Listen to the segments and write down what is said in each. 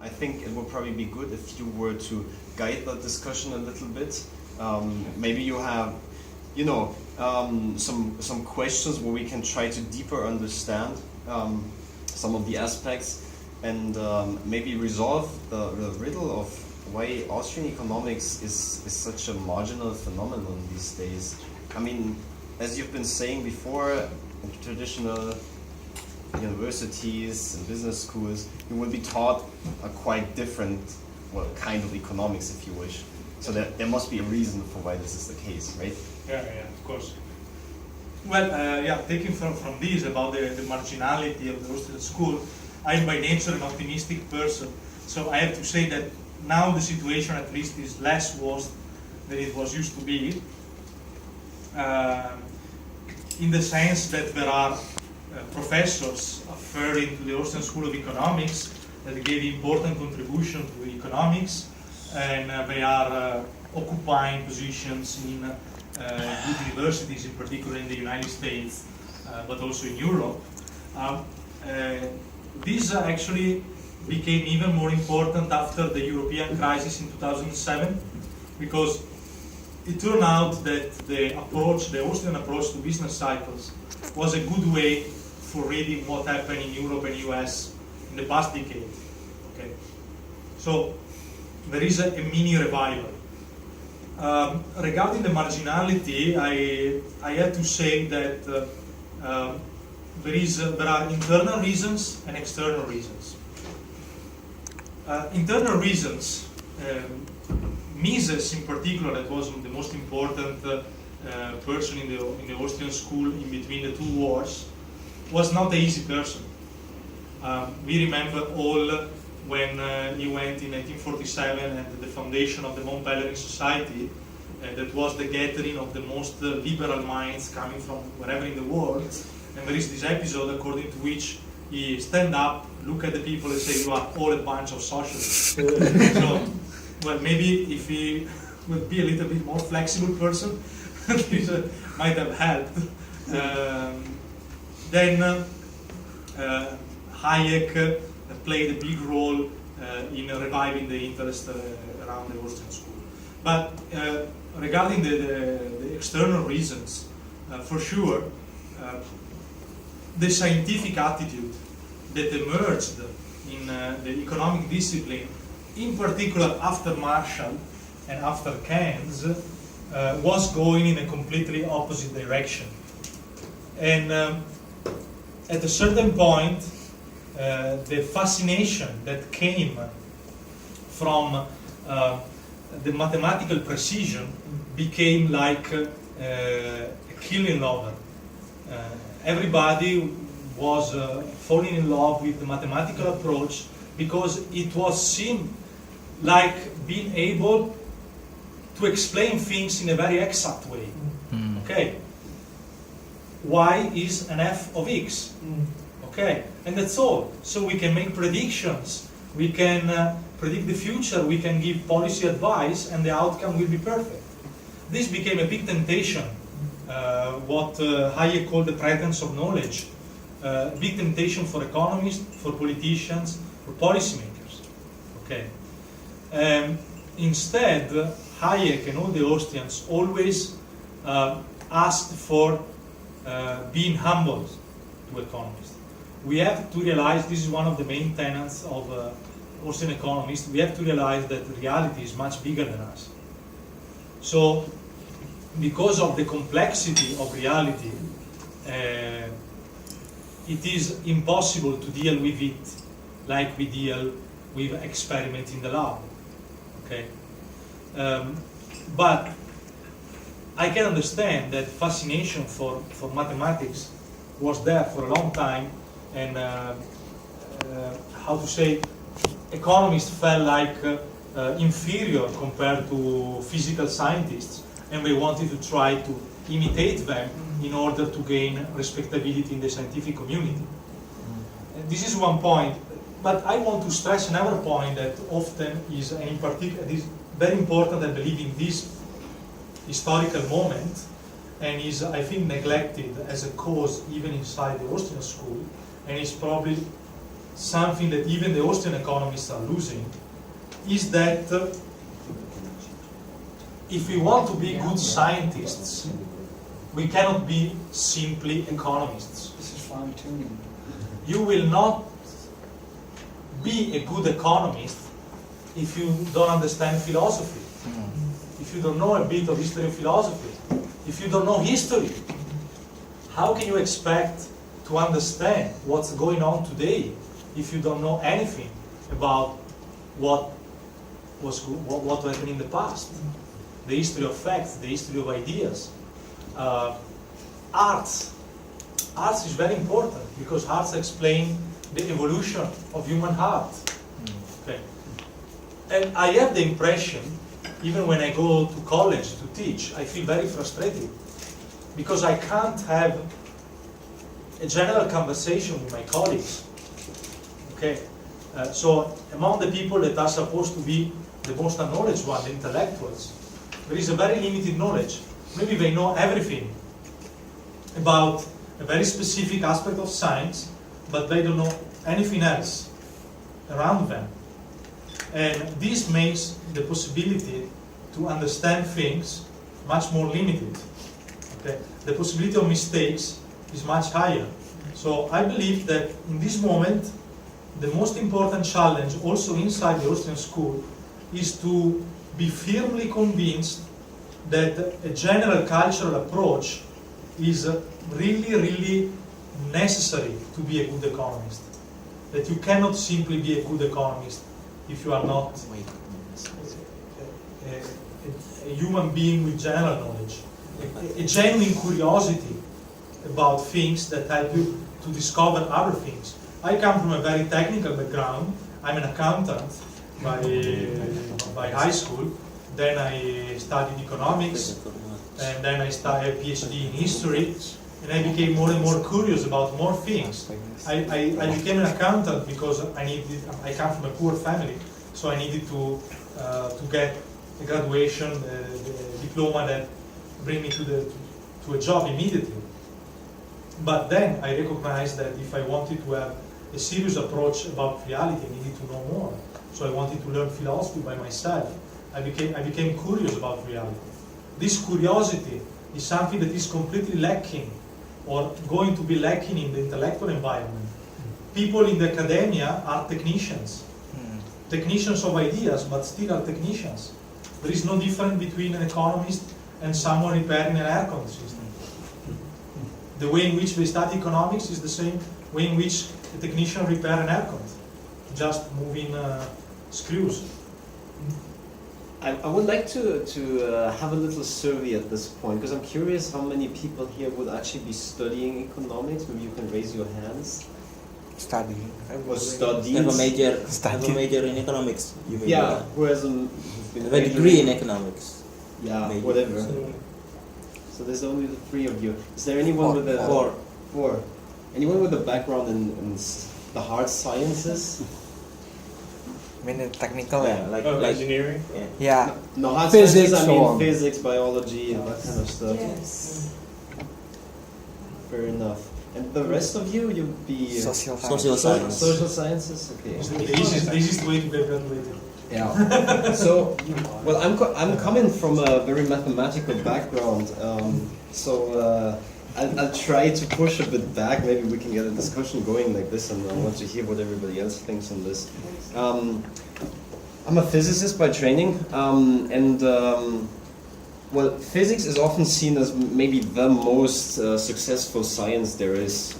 I think it would probably be good if you were to guide the discussion a little bit. Maybe you have, some questions where we can try to deeper understand some of the aspects and maybe resolve the riddle of why Austrian economics is such a marginal phenomenon these days. I mean, as you've been saying before, in traditional universities and business schools, you will be taught a quite different, kind of economics, if you wish. So there must be a reason for why this is the case, right? Yeah, of course. Well, taking from this about the marginality of the Austrian school, I'm by nature an optimistic person, so I have to say that now the situation at least is less worse than it was used to be, in the sense that there are professors referring to the Austrian School of Economics that gave important contribution to economics, and they are occupying positions in good universities, in particular in the United States, but also in Europe. This actually became even more important after the European crisis in 2007, because it turned out that the Austrian approach to business cycles was a good way for reading what happened in Europe and US in the past decade. Okay, so there is a mini revival. Regarding the marginality, I have to say that there are internal reasons and external reasons. Internal reasons, Mises in particular, that was the most important person in the Austrian school in between the two wars, was not an easy person. We remember all when he went in 1947 at the foundation of the Mont Pelerin Society, that was the gathering of the most liberal minds coming from wherever in the world. And there is this episode according to which he stand up, look at the people and say, "You are all a bunch of socialists." So, well, maybe if he would be a little bit more flexible person, this might have helped. Then Hayek played a big role in reviving the interest around the Austrian school. But regarding the external reasons, for sure, the scientific attitude that emerged in the economic discipline, in particular after Marshall and after Keynes, was going in a completely opposite direction. And at a certain point, the fascination that came from the mathematical precision became like a killing lover. Everybody was falling in love with the mathematical approach because it was seen like being able to explain things in a very exact way. Okay, y is an f of x. Okay, and that's all. So we can make predictions, we can predict the future, we can give policy advice, and the outcome will be perfect. This became a big temptation, what Hayek called the pretense of knowledge. Big temptation for economists, for politicians, for policymakers. Okay. Instead, Hayek and all the Austrians always asked for being humble to economists. We have to realize, this is one of the main tenets of Austrian economists, we have to realize that reality is much bigger than us. So, because of the complexity of reality, it is impossible to deal with it like we deal with experiments in the lab. Okay, but I can understand that fascination for mathematics was there for a long time, and how to say, economists felt like inferior compared to physical scientists, and they wanted to try to imitate them in order to gain respectability in the scientific community. And this is one point, but I want to stress another point that often is, in particular, is very important, I believe, in this historical moment, and is, I think, neglected as a cause even inside the Austrian school, and is probably something that even the Austrian economists are losing, is that if we want to be good scientists, we cannot be simply economists. This is fine tuning. You will not be a good economist if you don't understand philosophy, if you don't know a bit of history of philosophy, if you don't know history. How can you expect to understand what's going on today if you don't know anything about what happened in the past? The history of facts, the history of ideas. Arts is very important because arts explain the evolution of human heart. Okay. And I have the impression, even when I go to college to teach, I feel very frustrated because I can't have a general conversation with my colleagues. Okay. So among the people that are supposed to be the most knowledgeable ones, the intellectuals, there is a very limited knowledge. Maybe they know everything about a very specific aspect of science, but they don't know anything else around them. And this makes the possibility to understand things much more limited. Okay? The possibility of mistakes is much higher. So I believe that in this moment, the most important challenge also inside the Austrian school is to be firmly convinced that a general cultural approach is really, really necessary to be a good economist. That you cannot simply be a good economist if you are not a human being with general knowledge. A genuine curiosity about things that help you to discover other things. I come from a very technical background. I'm an accountant by high school. Then I studied economics, and then I started a PhD in history, and I became more and more curious about more things. I became an accountant because I come from a poor family, so I needed to get a graduation, a diploma that bring me to a job immediately. But then I recognized that if I wanted to have a serious approach about reality, I needed to know more. So I wanted to learn philosophy by myself. I became curious about reality. This curiosity is something that is completely lacking, or going to be lacking in the intellectual environment. People in the academia are technicians. Technicians of ideas, but still are technicians. There is no difference between an economist and someone repairing an air conditioning system. The way in which they study economics is the same way in which a technician repairs an air conditioner, just moving screws. I would like to have a little survey at this point, because I'm curious how many people here would actually be studying economics. Maybe you can raise your hands. Studying. Or studying. Have a major in economics. You mean? Yeah, who has a degree in economics. Yeah, Maybe. whatever. So there's only the three of you. Is there anyone with a four? Anyone with a background in the hard sciences? I mean, in technical, like engineering? yeah. No, hard Physics, sciences, I so mean on. physics, biology, and that kind of stuff. Yes. Fair enough. And the rest of you, you'd be Social Social science. science. social sciences. Okay. The easiest way to get graduated. Yeah. So, well, I'm coming from a very mathematical background, I'll try to push a bit back. Maybe we can get a discussion going like this, and I want to hear what everybody else thinks on this. I'm a physicist by training, well, physics is often seen as maybe the most successful science there is,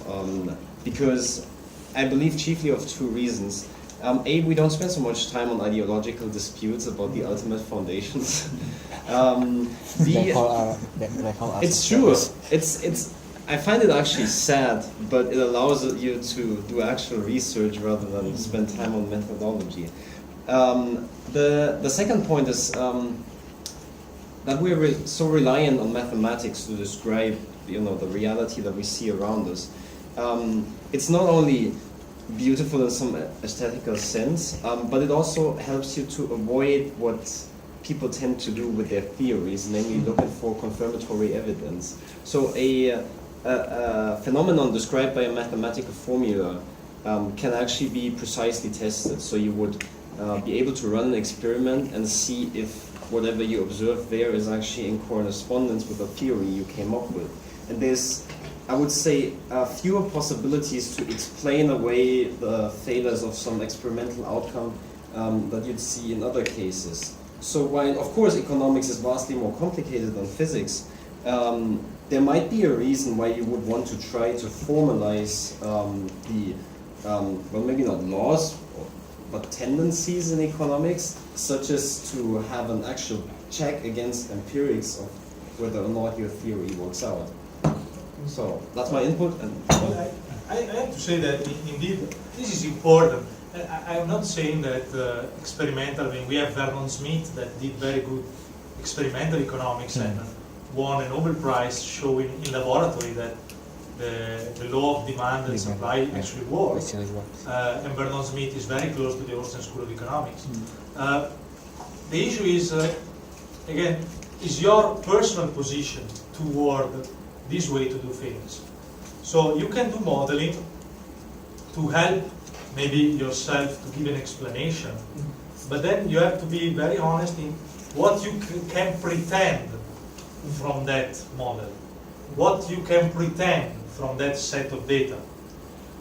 because I believe chiefly of two reasons. A, we don't spend so much time on ideological disputes about the ultimate foundations. B, it's true. It's. I find it actually sad, but it allows you to do actual research rather than spend time on methodology. The second point is that we're so reliant on mathematics to describe, the reality that we see around us. It's not only beautiful in some aesthetical sense, but it also helps you to avoid what people tend to do with their theories, namely looking for confirmatory evidence. So a phenomenon described by a mathematical formula can actually be precisely tested. So you would be able to run an experiment and see if whatever you observe there is actually in correspondence with the theory you came up with. And there's, I would say, fewer possibilities to explain away the failures of some experimental outcome that you'd see in other cases. So while, of course, economics is vastly more complicated than physics, there might be a reason why you would want to try to formalize well, maybe not laws, but tendencies in economics, such as to have an actual check against empirics of whether or not your theory works out. So that's my input. And I have to say that indeed this is important. I'm not saying that experimental. I mean, we have Vernon Smith that did very good experimental economics and won a Nobel Prize showing in laboratory that the law of demand and supply actually works. And Vernon Smith is very close to the Austrian School of Economics. The issue is, again, is your personal position toward this way to do things. So you can do modeling to help maybe yourself to give an explanation, but then you have to be very honest in what you can pretend from that model, what you can pretend from that set of data.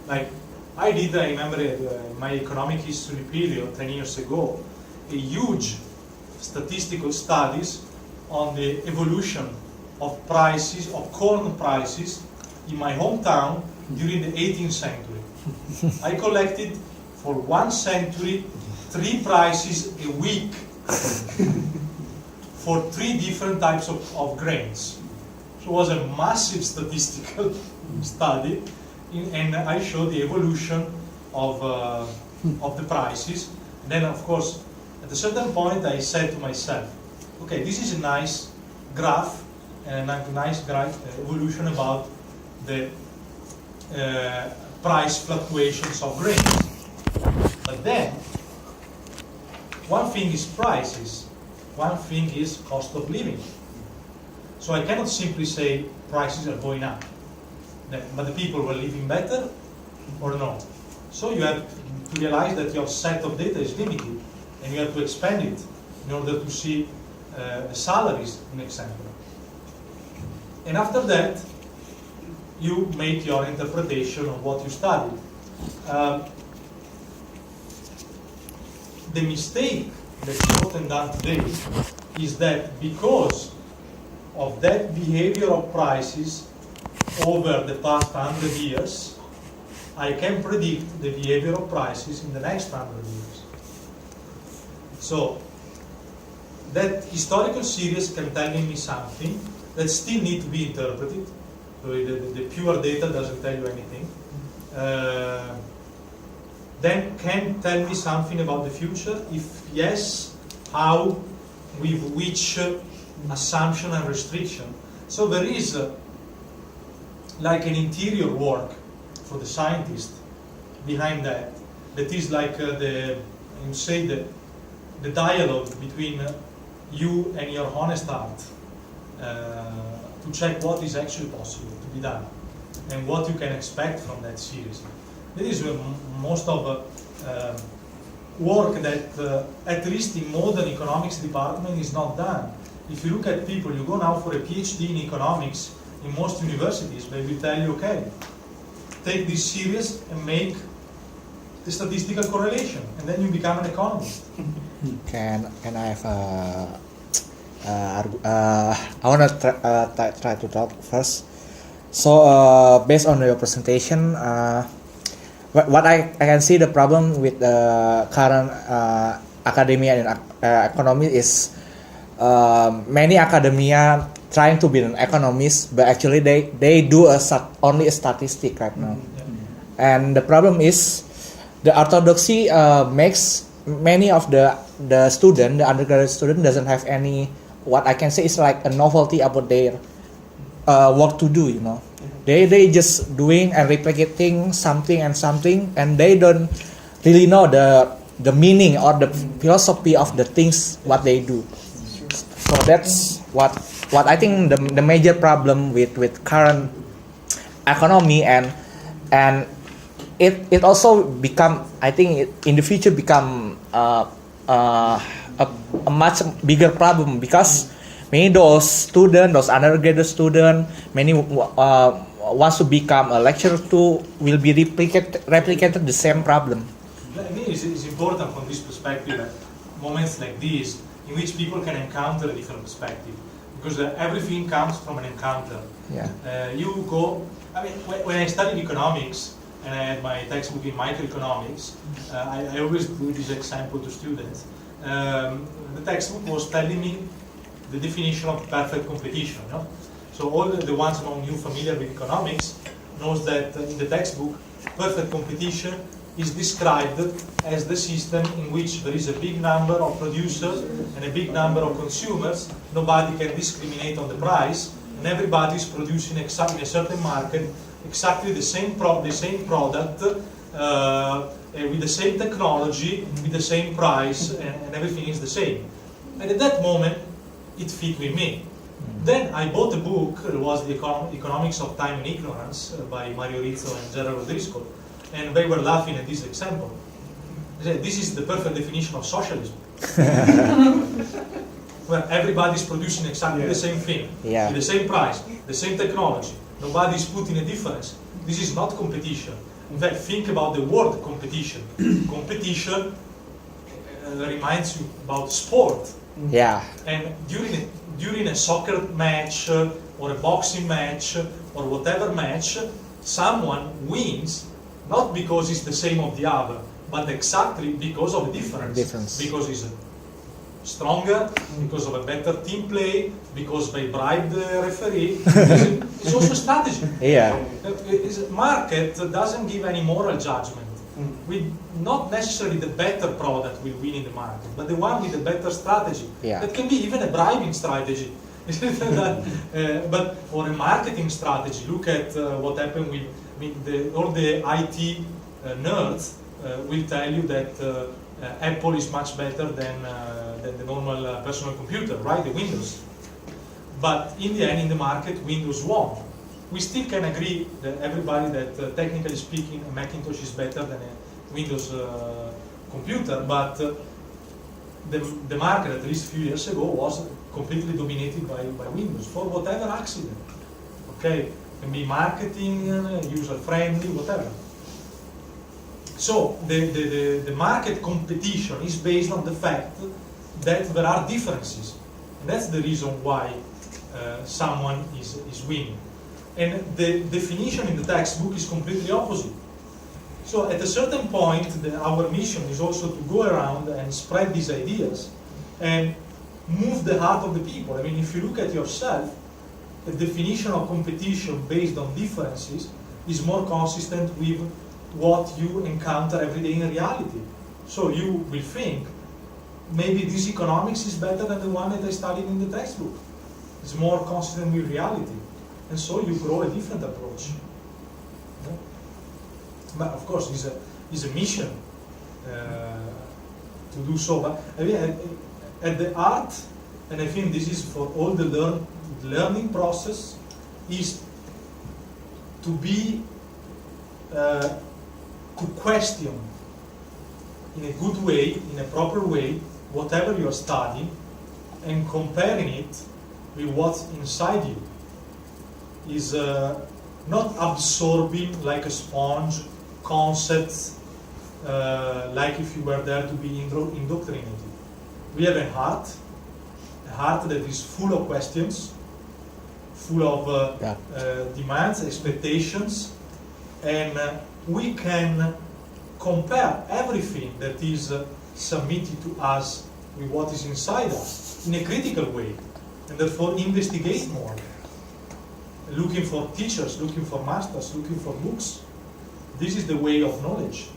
Like I remember in my economic history period 10 years ago, a huge statistical studies on the evolution of prices, of corn prices in my hometown during the 18th century. I collected for 1 century 3 prices a week for 3 different types of grains. So it was a massive statistical study, and I showed the evolution of the prices. And then, of course, at a certain point, I said to myself, okay, this is a nice graph and a nice evolution about the price fluctuations of grains. But then, one thing is prices, one thing is cost of living. So I cannot simply say prices are going up, but the people were living better or no. So you have to realize that your set of data is limited and you have to expand it in order to see the salaries, in example. And after that, you make your interpretation of what you studied. The mistake that's often done today is that because of that behavior of prices over the past 100 years, I can predict the behavior of prices in the next 100 years. So that historical series can tell me something that still need to be interpreted. So the pure data doesn't tell you anything. Then can tell me something about the future? If yes, how, with which assumption and restriction? So there is like an interior work for the scientist behind that. That is like the dialogue between you and your honest heart to check what is actually possible to be done and what you can expect from that series. That is most of work that, at least in modern economics department, is not done. If you look at people, you go now for a PhD in economics in most universities, they will tell you, okay, take this series and make the statistical correlation, and then you become an economist. Can I have I want to try to talk first. So based on your presentation, what I can see the problem with the current academia and economy is many academia trying to be an economist, but actually they do only a statistic right now. And the problem is the orthodoxy makes many of the student, the undergraduate student, doesn't have any, what I can say is like a novelty about their work to do, you know. They just doing and replicating something, and they don't really know the meaning or the philosophy of the things what they do. So that's what I think the major problem with current economy and it also become, I think in the future become a much bigger problem, because many those students, those undergraduate students, many wants to become a lecturer too, will be replicated the same problem. I think it's important from this perspective that moments like this, in which people can encounter a different perspective, because everything comes from an encounter. Yeah. You go, I mean, when I studied economics, and I had my textbook in microeconomics, I always do this example to students. The textbook was telling me the definition of perfect competition. No? So all the ones among you familiar with economics knows that in the textbook, perfect competition is described as the system in which there is a big number of producers and a big number of consumers. Nobody can discriminate on the price, and everybody is producing in a certain market exactly the same product with the same technology, with the same price, and everything is the same. And at that moment, it fit with me. Then I bought a book, it was the Economics of Time and Ignorance by Mario Rizzo and Gerardo Driscoll, and they were laughing at this example. They said, this is the perfect definition of socialism. Where everybody's producing exactly the same thing, with the same price, the same technology, nobody's putting a difference. This is not competition. In fact, think about the word competition. Competition reminds you about sport. Yeah. And during a soccer match or a boxing match or whatever match, someone wins not because it's the same of the other, but exactly because of the difference. Because he's stronger, because of a better team play, because they bribe the referee. It's also strategy. Yeah. Market doesn't give any moral judgment. Not necessarily the better product will win in the market, but the one with the better strategy. Yeah. That can be even a bribing strategy, or a marketing strategy. Look at what happened with all the IT nerds will tell you that Apple is much better than the normal personal computer, right? The Windows. But in the end, in the market, Windows won. We still can agree that everybody that technically speaking, a Macintosh is better than a Windows computer, but the market, at least a few years ago, was completely dominated by Windows for whatever accident. Okay, it can be marketing, user-friendly, whatever. So the market competition is based on the fact that there are differences. And that's the reason why someone is winning. And the definition in the textbook is completely opposite. So at a certain point, our mission is also to go around and spread these ideas and move the heart of the people. I mean, if you look at yourself, the definition of competition based on differences is more consistent with what you encounter every day in reality. So you will think, maybe this economics is better than the one that I studied in the textbook. It's more consistent with reality. And so you grow a different approach. Yeah? But of course, it's a mission to do so. But I mean, at the art, and I think this is for all the learning process, is to be to question in a good way, in a proper way, whatever you are studying, and comparing it with what's inside you. Is not absorbing like a sponge concepts like if you were there to be indoctrinated. We have a heart that is full of questions, full of demands, expectations, and we can compare everything that is submitted to us with what is inside us in a critical way, and therefore investigate more. Looking for teachers, looking for masters, looking for books. This is the way of knowledge.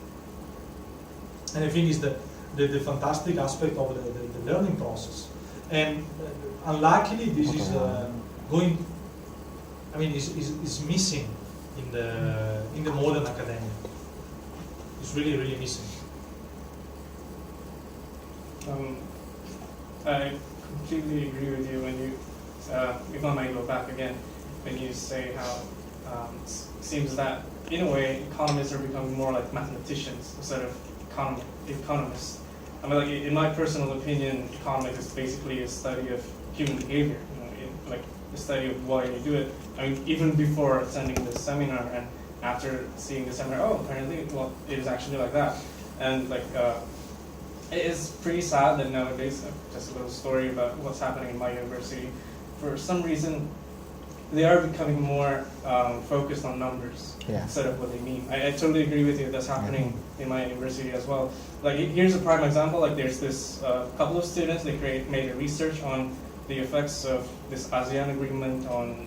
And I think it's the fantastic aspect of the learning process. And unluckily, this is is missing in the modern academia. It's really, really missing. I completely agree with you when you, if I might go back again, when you say how it seems that in a way, economists are becoming more like mathematicians instead of economists. I mean, like in my personal opinion, economics is basically a study of human behavior. Like the study of why you do it. I mean, even before attending the seminar and after seeing the seminar, oh, apparently, well, it is actually like that. And like, it is pretty sad that nowadays, just a little story about what's happening in my university. For some reason, they are becoming more focused on numbers instead of what they mean. I totally agree with you. That's happening in my university as well. Like, here's a prime example. Like, there's this couple of students. They made a research on the effects of this ASEAN agreement on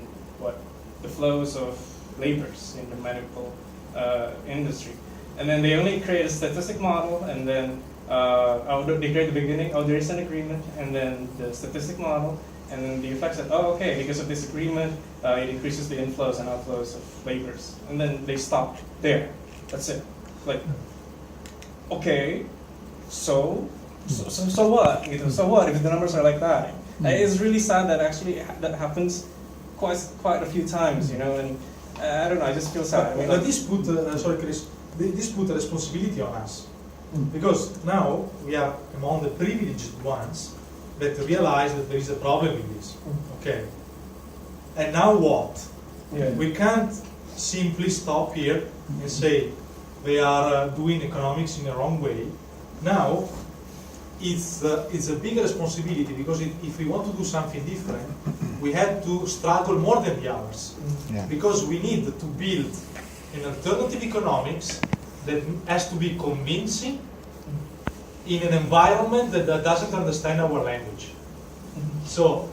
the flows of labors in the medical industry. And then they only create a statistic model, and then they create the beginning. Oh, there is an agreement, and then the statistic model. And then the effects that, oh, okay, because of this agreement, it increases the inflows and outflows of labors. And then they stop there. That's it. Like, okay, so what? So what if the numbers are like that? It's really sad that actually that happens quite a few times, and I don't know, I just feel sad. I mean, But this put, sorry Chris, this put a responsibility on us. Because now we are among the privileged ones that realize that there is a problem with this. Okay. And now what? Yeah. We can't simply stop here and say they are doing economics in the wrong way. Now, it's a big responsibility, because if we want to do something different, we have to struggle more than the others. Because we need to build an alternative economics that has to be convincing in an environment that doesn't understand our language. So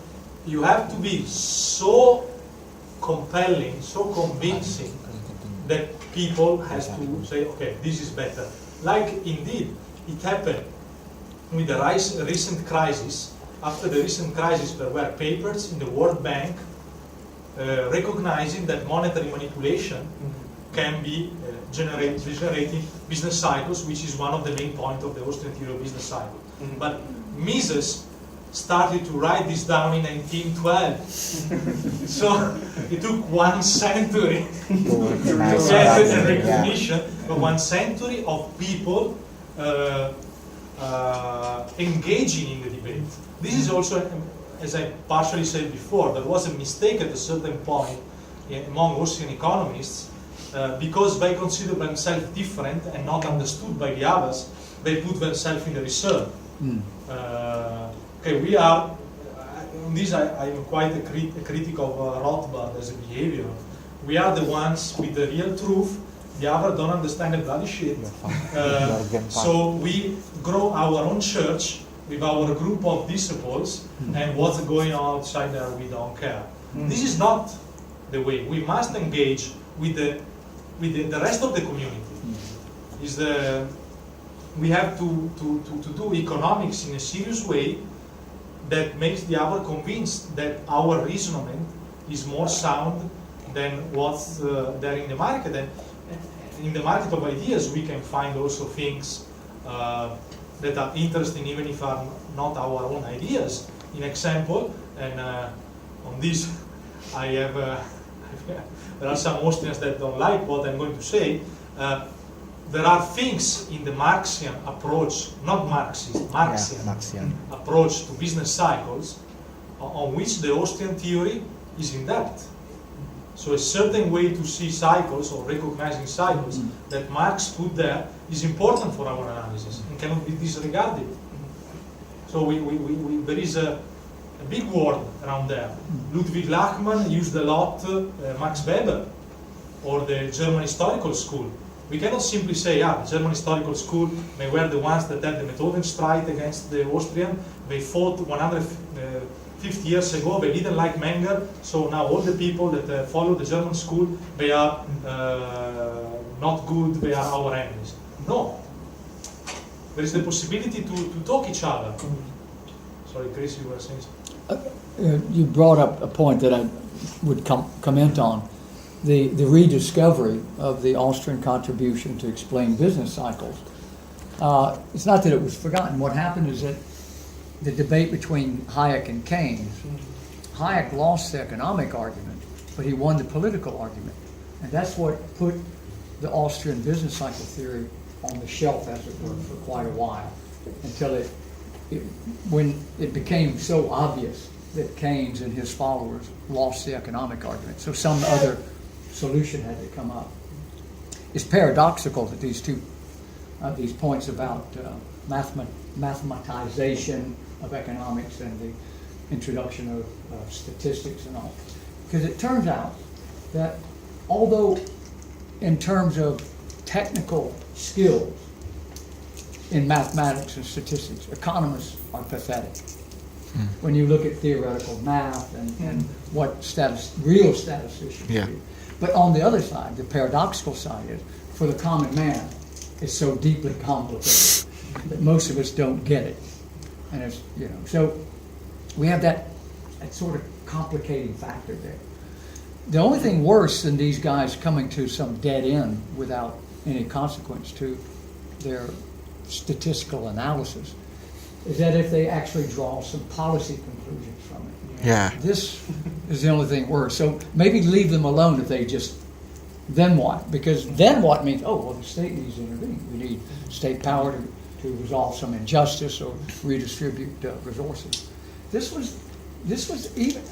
you have to be so compelling, so convincing that people have to say, okay, this is better. Like indeed, it happened with the recent crisis. After the recent crisis, there were papers in the World Bank recognizing that monetary manipulation can be generating business cycles, which is one of the main points of the Austrian theory of business cycle. But Mises started to write this down in 1912. So it took 1 century to get the recognition, but 1 century of people engaging in the debate. This is also, as I partially said before, there was a mistake at a certain point among Austrian economists, because they consider themselves different and not understood by the others, they put themselves in the reserve. Okay, we are, on this I am quite a critic of Rothbard as a behavior. We are the ones with the real truth, the others don't understand the bloody shit. So we grow our own church with our group of disciples, and what's going on outside there, we don't care. This is not the way. We must engage with the rest of the community. We have to do economics in a serious way that makes the other convinced that our reasoning is more sound than what's there in the market. And in the market of ideas, we can find also things that are interesting, even if are not our own ideas. In example, and on this, I have. There are some Austrians that don't like what I'm going to say. There are things in the Marxian approach, not Marxist, Marxian approach to business cycles, on which the Austrian theory is in depth. So a certain way to see cycles or recognizing cycles that Marx put there is important for our analysis and cannot be disregarded. So there is a big word around there. Ludwig Lachmann used a lot Max Weber or the German historical school. We cannot simply say, the German historical school, they were the ones that had the Methodenstreit against the Austrian. They fought 150 years ago, they didn't like Menger, so now all the people that follow the German school, they are not good, they are our enemies. No. There is the possibility to talk each other. Sorry, Chris, you were saying something. You brought up a point that I would comment on. The rediscovery of the Austrian contribution to explain business cycles. It's not that it was forgotten. What happened is that the debate between Hayek and Keynes, Hayek lost the economic argument, but he won the political argument. And that's what put the Austrian business cycle theory on the shelf, as it were, for quite a while, until when it became so obvious that Keynes and his followers lost the economic argument. So some other solution had to come up. It's paradoxical that these points about mathematization of economics and the introduction of statistics and all. Because it turns out that although in terms of technical skills in mathematics and statistics, economists are pathetic. When you look at theoretical math and what real statisticians do. But on the other side, the paradoxical side is, for the common man, it's so deeply complicated that most of us don't get it. And it's, so we have that sort of complicating factor there. The only thing worse than these guys coming to some dead end without any consequence to their statistical analysis is that if they actually draw some policy conclusions from it. Yeah. This is the only thing worse. So maybe leave them alone if they just, then what? Because then what means, the state needs to intervene. We need state power to resolve some injustice or redistribute resources. This was even,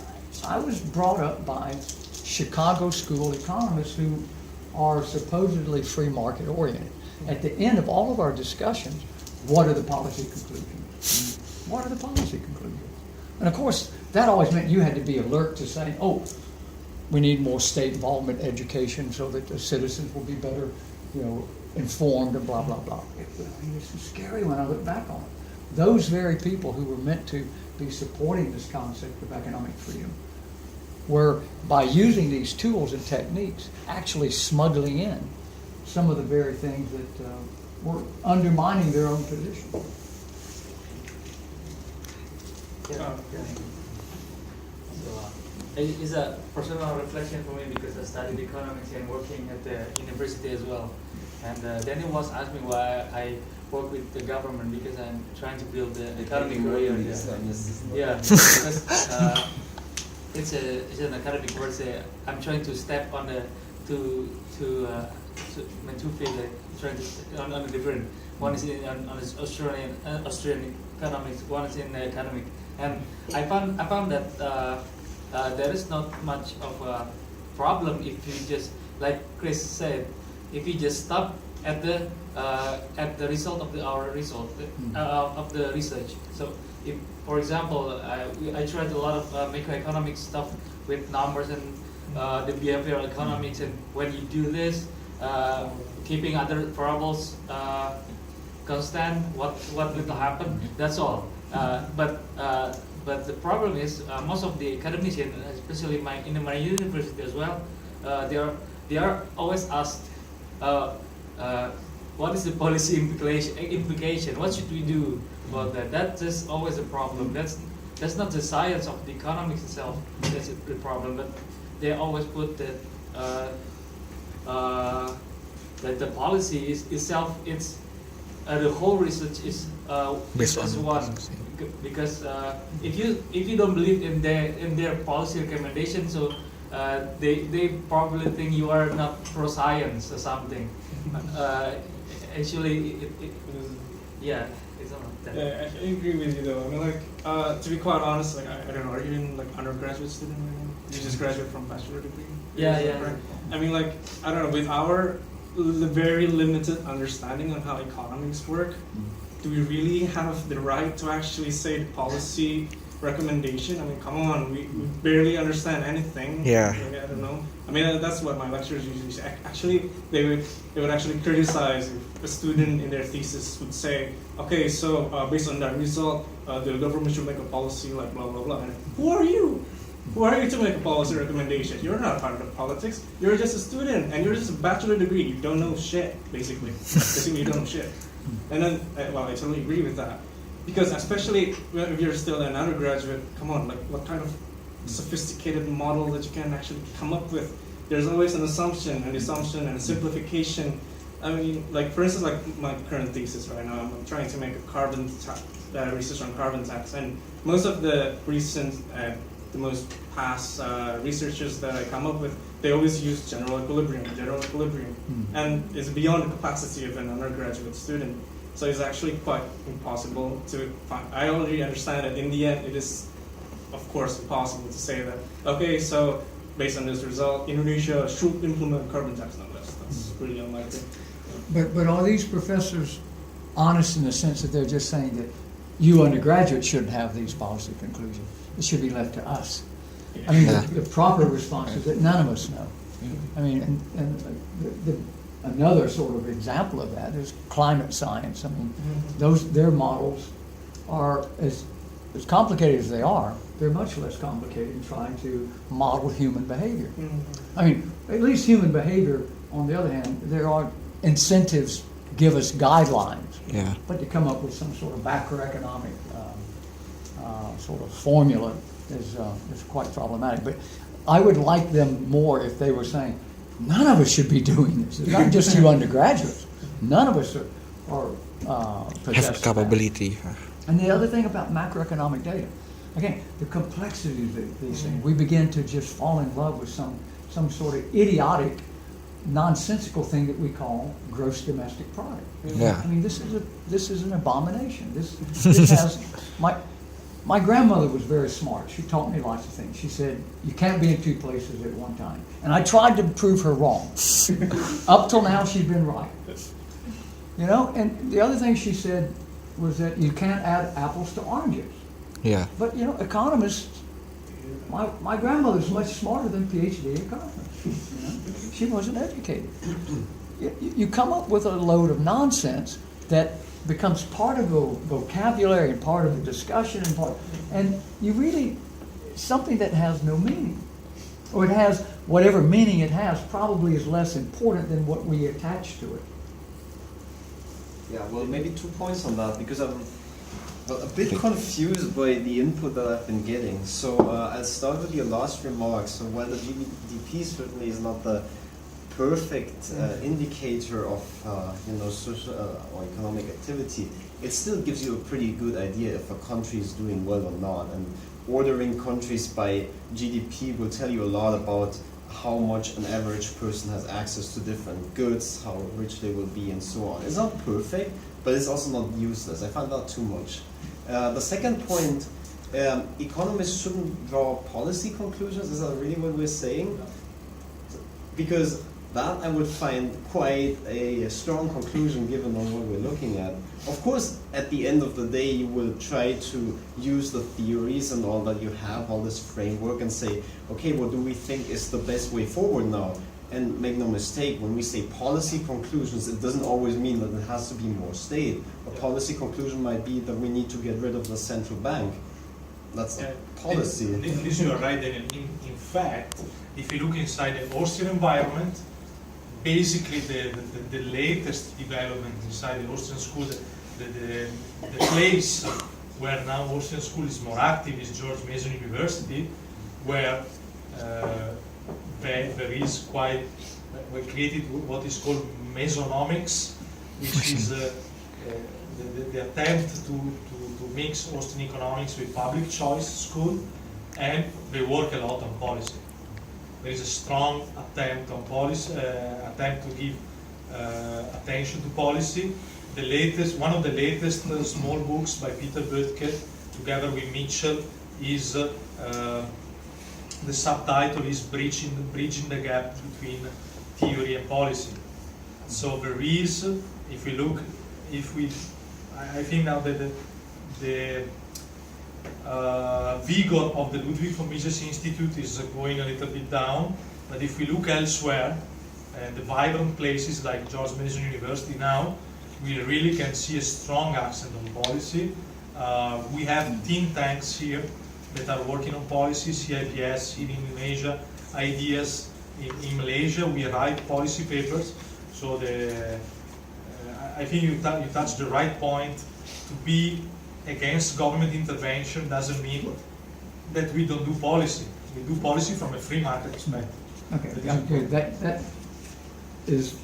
I was brought up by Chicago school economists who are supposedly free market oriented. At the end of all of our discussions, what are the policy conclusions? What are the policy conclusions? And of course, that always meant you had to be alert to saying, we need more state involvement, education, so that the citizens will be better, informed and blah, blah, blah. It's scary when I look back on it. Those very people who were meant to be supporting this concept of economic freedom were, by using these tools and techniques, actually smuggling in some of the very things that were undermining their own position. It's a personal reflection for me because I studied economics and working at the university as well. And Daniel was asking why I work with the government because I'm trying to build the economic career. Yeah, because it's an academic word. I'm trying to step on the my 2 feet, trying to on the different. One is on Austrian economics. One is in academic. And I found that there is not much of a problem if you just, like Chris said, if you just stop at the result of our result of the research. So, if, for example, I tried a lot of macroeconomic stuff with numbers and the behavioral economics, and when you do this, keeping other variables constant, what will happen? That's all. But the problem is most of the academicians, especially in my university as well, they are always asked, what is the policy implication? What should we do about that? That's just always a problem. That's not the science of the economics itself. That's the problem. But they always put that that the policy itself. It's the whole research is just one. Because if you don't believe in their policy recommendations, so they probably think you are not pro science or something. Actually, it's not that. Yeah, I agree with you though. I mean, like to be quite honest, like I don't know, are you in like undergraduate student right now? You just graduated from bachelor degree. Yeah. Right? I mean, like I don't know, with our very limited understanding on how economics work. Do we really have the right to actually say the policy recommendation? I mean, come on, we barely understand anything. Yeah. Like, I don't know. I mean, that's what my lecturers usually say. Actually, they would actually criticize if a student in their thesis would say, okay, so based on that result, the government should make a policy like blah, blah, blah. And who are you? Who are you to make a policy recommendation? You're not a part of the politics. You're just a student, and you're just a bachelor degree. You don't know shit, basically. Basically, you don't know shit. And then, well, I totally agree with that. Because especially if you're still an undergraduate, come on, like what kind of sophisticated model that you can actually come up with? There's always an assumption and a simplification. I mean, like for instance, like my current thesis right now, I'm trying to make a research on carbon tax, and most of the recent the most past researchers that I come up with, they always use general equilibrium, and it's beyond the capacity of an undergraduate student. So it's actually quite impossible to find. I already understand that in the end it is, of course, impossible to say that, okay, so based on this result, Indonesia should implement carbon tax. No, that's really unlikely. But are these professors honest in the sense that they're just saying that you undergraduates shouldn't have these policy conclusions? It should be left to us. I mean, the proper response is that none of us know. I mean, and another sort of example of that is climate science. I mean, their models are as complicated as they are. They're much less complicated in trying to model human behavior. I mean, at least human behavior, on the other hand, there are incentives give us guidelines. Yeah. But to come up with some sort of macroeconomic sort of formula is quite problematic. But I would like them more if they were saying, none of us should be doing this. It's not just you undergraduates. None of us possess Have capability. And the other thing about macroeconomic data, again, the complexity of these things. We begin to just fall in love with some sort of idiotic, nonsensical thing that we call gross domestic product. Yeah. I mean, this is an abomination. This has my grandmother was very smart. She taught me lots of things. She said, you can't be in two places at one time. And I tried to prove her wrong. Up till now, she's been right. You know, and the other thing she said was that you can't add apples to oranges. Yeah. But, you know, economists, my grandmother's much smarter than PhD economists. You know? She wasn't educated. You come up with a load of nonsense that becomes part of the vocabulary and part of the discussion and you really, something that has no meaning. Or it has, whatever meaning it has, probably is less important than what we attach to it. Yeah, well, maybe 2 points on that, because I'm a bit confused by the input that I've been getting. So I'll start with your last remark. So while the GDP certainly is not the perfect indicator of social or economic activity, it still gives you a pretty good idea if a country is doing well or not. And ordering countries by GDP will tell you a lot about how much an average person has access to different goods, how rich they will be, and so on. It's not perfect, but it's also not useless. I find that too much. The second point, economists shouldn't draw policy conclusions. Is that really what we're saying? Because that I would find quite a strong conclusion given on what we're looking at. Of course, at the end of the day, you will try to use the theories and all that you have, all this framework, and say, okay, what do we think is the best way forward now? And make no mistake, when we say policy conclusions, it doesn't always mean that it has to be more state. A policy conclusion might be that we need to get rid of the central bank. That's policy. This you are right, Daniel. In fact, if you look inside the Austrian environment, basically the latest development inside the Austrian school, the place where now Austrian school is more active is George Mason University, where there is we created what is called Mesonomics, which is the attempt to mix Austrian economics with public choice school, and they work a lot on policy. There is a strong attempt on policy, attempt to give attention to policy. One of the latest small books by Peter Böttger, together with Mitchell, is the subtitle is Bridging the Gap Between Theory and Policy. So there is, I think now that the vigor of the Ludwig von Mises Institute is going a little bit down, but if we look elsewhere, the vibrant places like George Mason University now, we really can see a strong accent on policy. We have think tanks here that are working on policy, CIPS in Indonesia, ideas in Malaysia. We write policy papers. So I think you touched the right point. To be against government intervention doesn't mean that we don't do policy. We do policy from a free market perspective. Okay, that is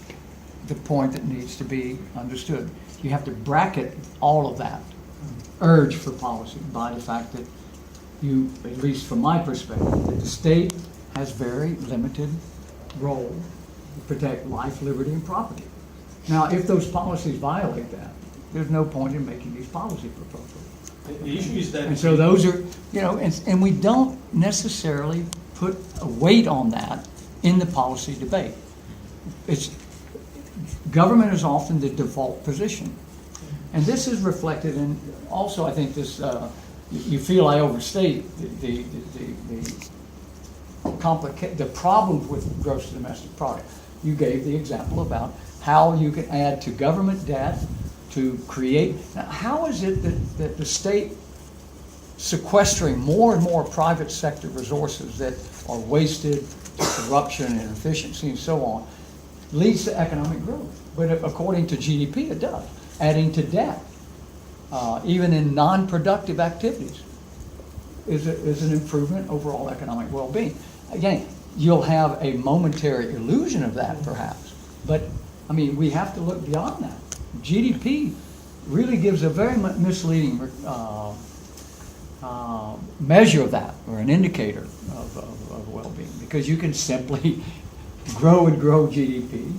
the point that needs to be understood. You have to bracket all of that urge for policy by the fact that at least from my perspective, that the state has very limited role to protect life, liberty, and property. Now, if those policies violate that, there's no point in making these policy proposals. The issue is that And so those are, and we don't necessarily put a weight on that in the policy debate. Government is often the default position. And this is reflected in, also I think this, you feel I overstate the problems with gross domestic product. You gave the example about how you can add to government debt to create. Now, how is it that the state sequestering more and more private sector resources that are wasted to corruption and inefficiency and so on leads to economic growth? But according to GDP, it does. Adding to debt, even in non-productive activities, is an improvement overall economic well-being. Again, you'll have a momentary illusion of that, perhaps, but I mean, we have to look beyond that. GDP really gives a very misleading measure of that, or an indicator of well-being, because you can simply grow and grow GDP.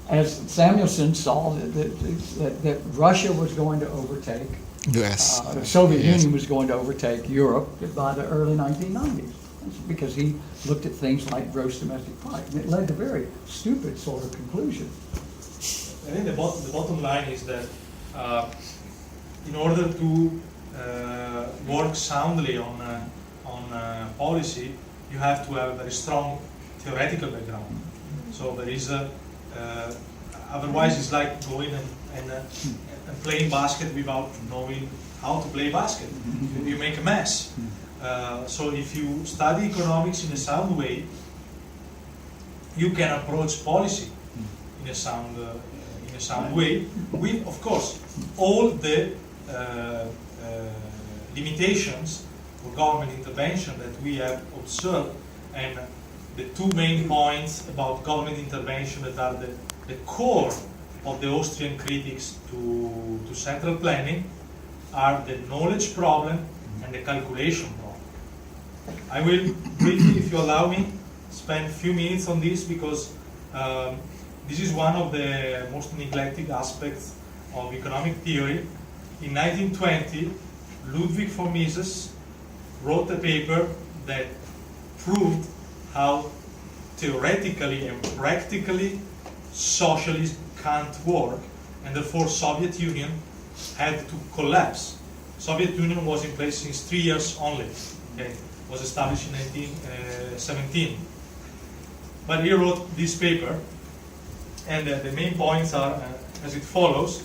As Samuelson saw that Russia was going to overtake U.S. The Soviet Union was going to overtake Europe by the early 1990s. That's because he looked at things like gross domestic product, and it led to very stupid sort of conclusions. I think the bottom line is that in order to work soundly on policy, you have to have a very strong theoretical background. So there is otherwise it's like going and playing basket without knowing how to play basket. You make a mess. So if you study economics in a sound way, you can approach policy in a sound way, with, of course, all the limitations for government intervention that we have observed. And the two main points about government intervention that are the core of the Austrian critics to central planning are the knowledge problem and the calculation problem. I will briefly, if you allow me, spend a few minutes on this, because this is one of the most neglected aspects of economic theory. In 1920, Ludwig von Mises wrote a paper that proved how theoretically and practically socialism can't work, and therefore Soviet Union had to collapse. Soviet Union was in place since 3 years only. Okay, was established in 1917. But he wrote this paper, and the main points are as it follows.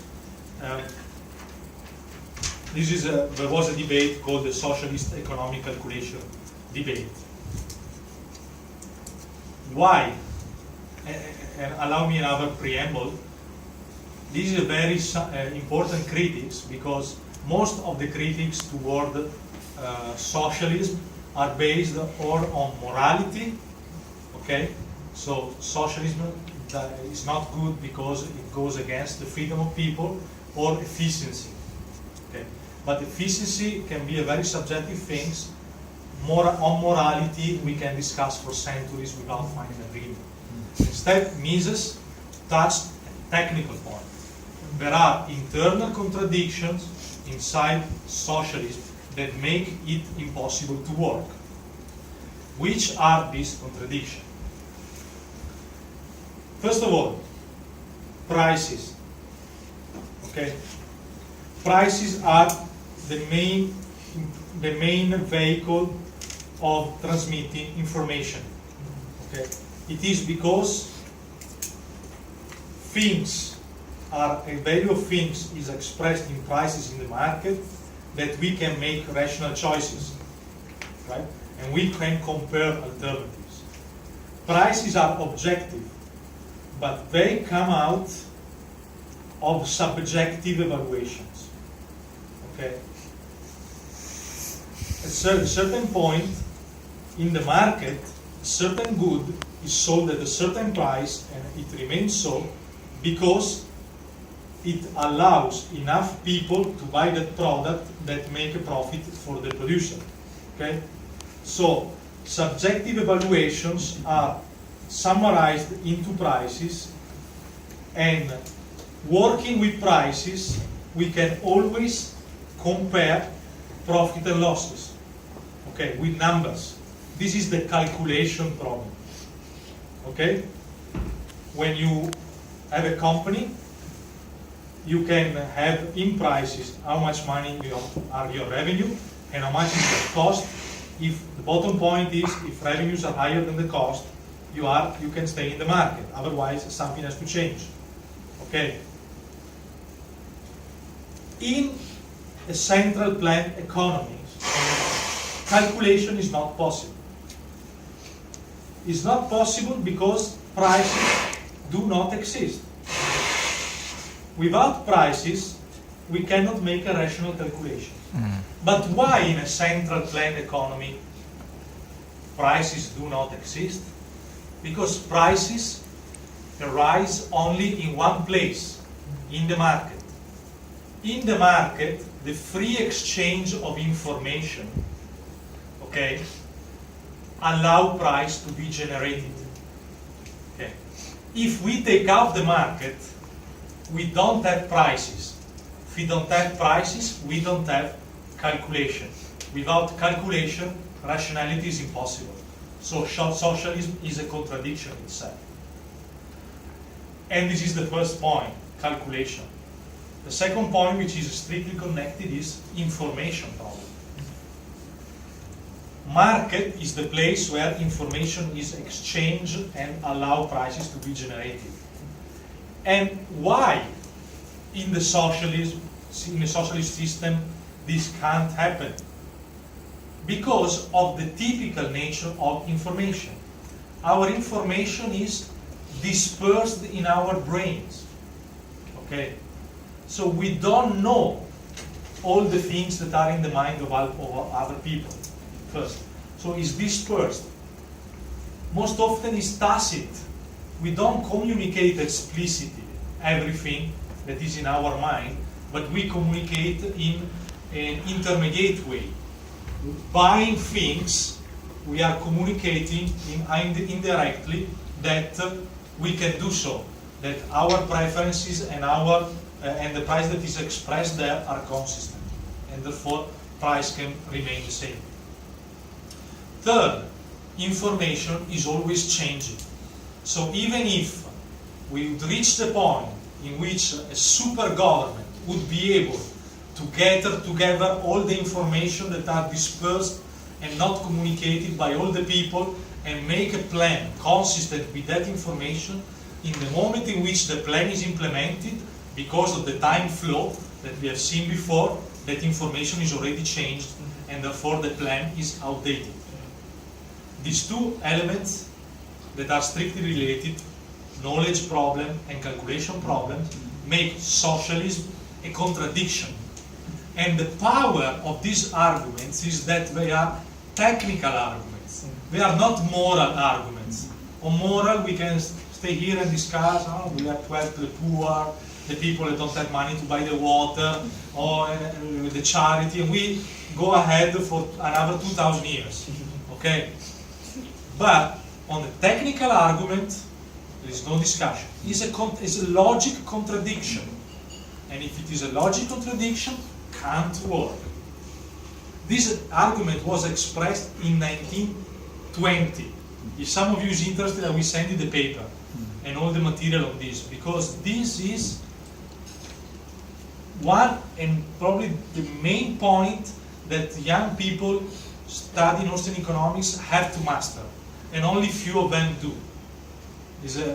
There was a debate called the socialist economic calculation debate. Why? And allow me another preamble. This is a very important critics, because most of the critics toward socialism are based on morality. Okay, so socialism is not good because it goes against the freedom of people, or efficiency. Okay, but efficiency can be a very subjective thing. On morality, we can discuss for centuries without finding agreement. Instead, Mises touched a technical point. There are internal contradictions inside socialism that make it impossible to work. Which are these contradictions? First of all, prices. Okay, prices are the main vehicle of transmitting information. Okay, it is because a value of things is expressed in prices in the market that we can make rational choices, right? And we can compare alternatives. Prices are objective, but they come out of subjective evaluations. Okay. At a certain point in the market, a certain good is sold at a certain price, and it remains so because it allows enough people to buy that product that make a profit for the producer. Okay? So, subjective evaluations are summarized into prices, and working with prices, we can always compare profit and losses, okay, with numbers. This is the calculation problem, okay? When you have a company, you can have in prices how much money are your revenue and how much is your cost. If the bottom point is, if revenues are higher than the cost, you can stay in the market. Otherwise, something has to change. Okay. In a central planned economy, calculation is not possible. It's not possible because prices do not exist. Without prices, we cannot make a rational calculation. But why in a central planned economy prices do not exist? Because prices arise only in one place, in the market. In the market, the free exchange of information, okay, allow price to be generated. Okay. If we take out the market, we don't have prices. If we don't have prices, we don't have calculation. Without calculation, rationality is impossible. So socialism is a contradiction itself. And this is the first point, calculation. The second point, which is strictly connected, is information problem. Market is the place where information is exchanged and allow prices to be generated. And why in the socialist system this can't happen? Because of the typical nature of information. Our information is dispersed in our brains. Okay? So we don't know all the things that are in the mind of other people, first. So it's dispersed. Most often it's tacit. We don't communicate explicitly everything that is in our mind, but we communicate in an intermediate way. Buying things, we are communicating indirectly that we can do so, that our preferences and and the price that is expressed there are consistent, and therefore price can remain the same. Third, information is always changing. So even if we would reach the point in which a super government would be able to gather together all the information that are dispersed and not communicated by all the people and make a plan consistent with that information, in the moment in which the plan is implemented, because of the time flow that we have seen before, that information is already changed and therefore the plan is outdated. These two elements that are strictly related, knowledge problem and calculation problem, make socialism a contradiction. And the power of these arguments is that they are technical arguments. They are not moral arguments. On moral, we can stay here and discuss, we have to help the poor, the people that don't have money to buy the water, or the charity, and we go ahead for another 2,000 years. Okay? But on the technical argument, there is no discussion. It's a logic contradiction. And if it is a logic contradiction, can't work. This argument was expressed in 1920. If some of you is interested, I will send you the paper and all the material on this, because this is one and probably the main point that young people studying Austrian economics have to master, and only few of them do.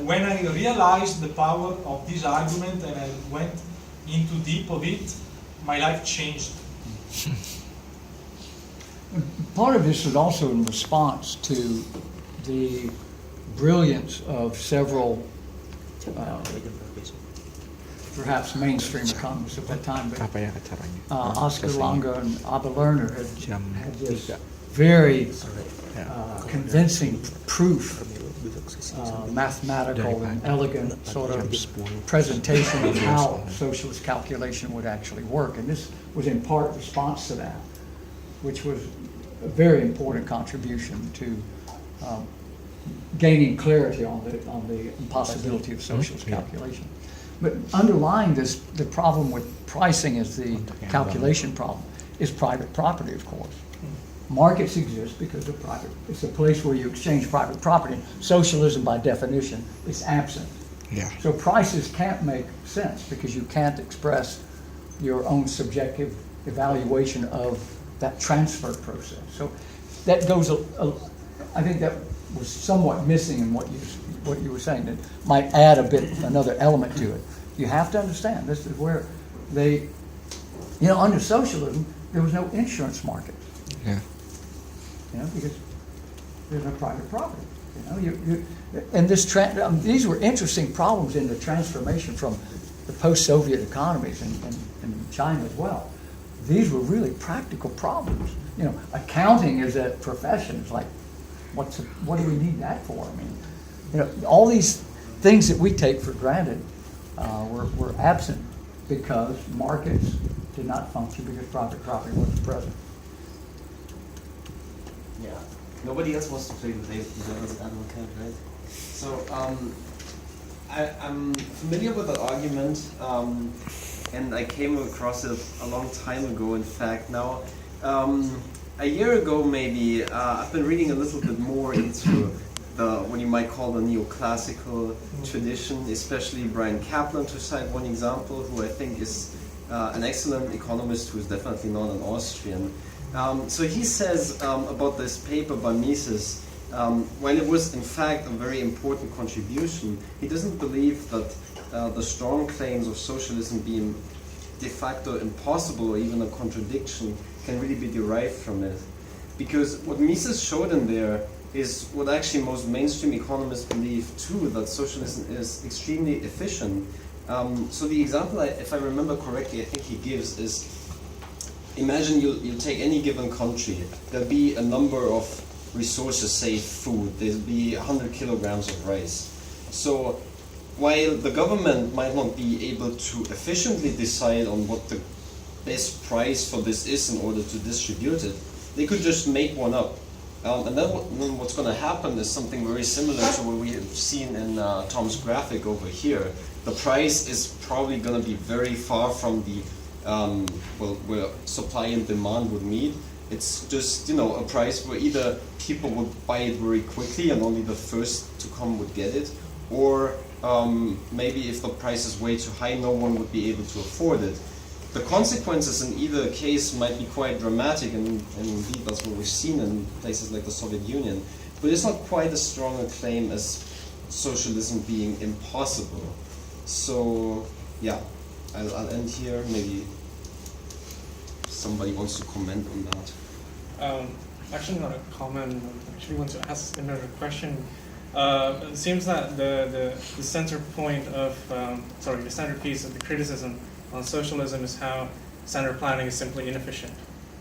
When I realized the power of this argument and I went into deep of it, my life changed. Part of this is also in response to the brilliance of several perhaps mainstream economists of that time, but Oscar Lange and Abba Lerner had this very convincing proof, mathematical and elegant sort of presentation of how socialist calculation would actually work. And this was in part response to that, which was a very important contribution to gaining clarity on the impossibility of socialist calculation. But underlying this, the problem with pricing is the calculation problem, is private property, of course. Markets exist because of private, it's a place where you exchange private property. Socialism, by definition, is absent. Yeah. So prices can't make sense because you can't express your own subjective evaluation of that transfer process. So that goes, I think that was somewhat missing in what you were saying. That might add another element to it. You have to understand, this is where under socialism, there was no insurance market. Yeah. Because there's no private property. And these were interesting problems in the transformation from the post-Soviet economies and China as well. These were really practical problems. Accounting is a profession. It's like, what do we need that for? I mean, all these things that we take for granted were absent because markets did not function because private property wasn't present. Yeah. Nobody else wants to play the devil's advocate, right? So I'm familiar with that argument, and I came across it a long time ago. In fact, now a year ago maybe, I've been reading a little bit more into what you might call the neoclassical tradition, especially Brian Kaplan, to cite one example, who I think is an excellent economist who is definitely not an Austrian. So he says about this paper by Mises, while it was in fact a very important contribution, he doesn't believe that the strong claims of socialism being de facto impossible or even a contradiction can really be derived from it. Because what Mises showed in there is what actually most mainstream economists believe too, that socialism is extremely efficient. So the example, if I remember correctly, I think he gives is, imagine you take any given country, there'll be a number of resources, say food, there'll be 100 kilograms of rice. So while the government might not be able to efficiently decide on what the best price for this is in order to distribute it, they could just make one up. And then what's going to happen is something very similar to what we have seen in Tom's graphic over here. The price is probably going to be very far from the where supply and demand would meet. It's just a price where either people would buy it very quickly and only the first to come would get it, or maybe if the price is way too high, no one would be able to afford it. The consequences in either case might be quite dramatic, and indeed that's what we've seen in places like the Soviet Union. But it's not quite as strong a claim as socialism being impossible. So yeah, I'll end here. Maybe somebody wants to comment on that. Actually, not a comment. I actually want to ask another question. It seems that the center point of the centerpiece of the criticism on socialism is how standard planning is simply inefficient.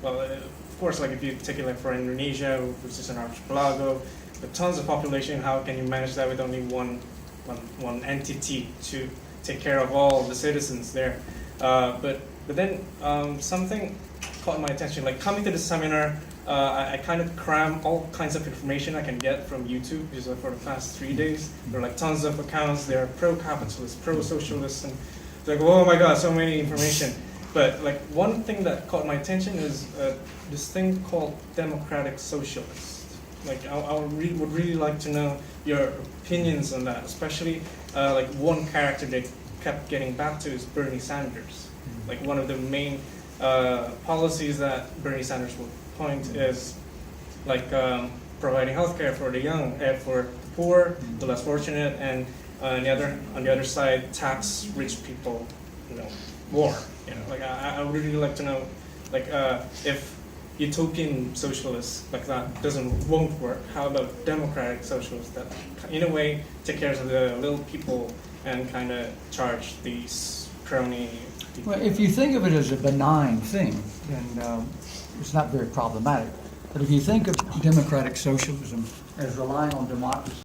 Well, of course, like if you take it like for Indonesia, which is an archipelago, with tons of population, how can you manage that with only one entity to take care of all the citizens there? But then something caught my attention. Like coming to the seminar, I kind of cram all kinds of information I can get from YouTube, because for the past 3 days, there are like tons of accounts. They're pro-capitalist, pro-socialist, and it's like, oh my god, so many information. But like one thing that caught my attention is this thing called democratic socialist. Like I would really like to know your opinions on that, especially like one character they kept getting back to is Bernie Sanders. Like one of the main policies that Bernie Sanders will point is like providing healthcare for the young, for the poor, the less fortunate, and on the other side, tax rich people, more. Like I would really like to know, like if utopian socialists like that won't work, how about democratic socialists that, in a way, take care of the little people and kind of charge these crony people? Well, if you think of it as a benign thing, then it's not very problematic. But if you think of democratic socialism as relying on democracy,